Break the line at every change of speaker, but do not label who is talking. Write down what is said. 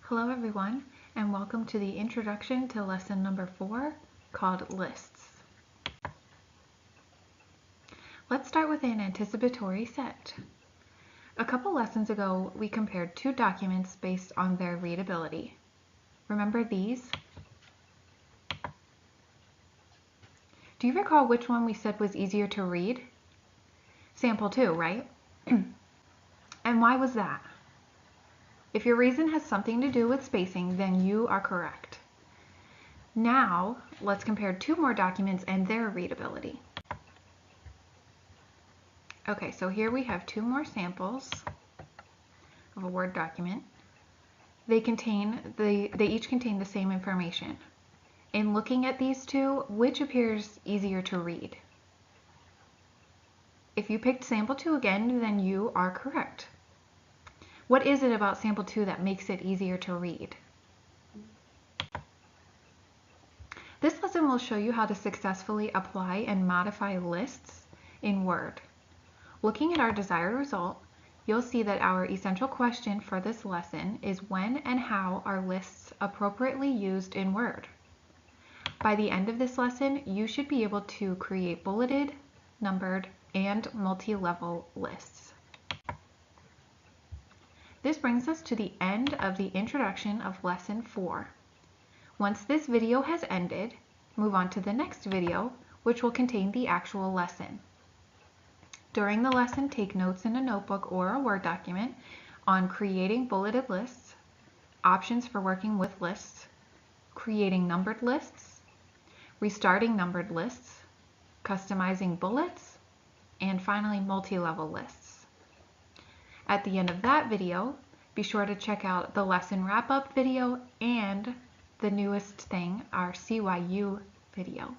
Hello everyone, and welcome to the introduction to lesson number 4 called Lists. Let's start with an anticipatory set. A couple lessons ago, we compared two documents based on their readability. Remember these? Do you recall which one we said was easier to read? Sample 2, right? And why was that? If your reason has something to do with spacing, then you are correct. Now, let's compare two more documents and their readability. Okay, so here we have two more samples of a Word document. They each contain the same information. In looking at these two, which appears easier to read? If you picked sample 2 again, then you are correct. What is it about sample 2 that makes it easier to read? This lesson will show you how to successfully apply and modify lists in Word. Looking at our desired result, you'll see that our essential question for this lesson is when and how are lists appropriately used in Word. By the end of this lesson, you should be able to create bulleted, numbered, and multi-level lists. This brings us to the end of the introduction of lesson 4. Once this video has ended, move on to the next video, which will contain the actual lesson. During the lesson, take notes in a notebook or a Word document on creating bulleted lists, options for working with lists, creating numbered lists, restarting numbered lists, customizing bullets, and finally multi-level lists. At the end of that video, be sure to check out the lesson wrap-up video and the newest thing, our CYU video.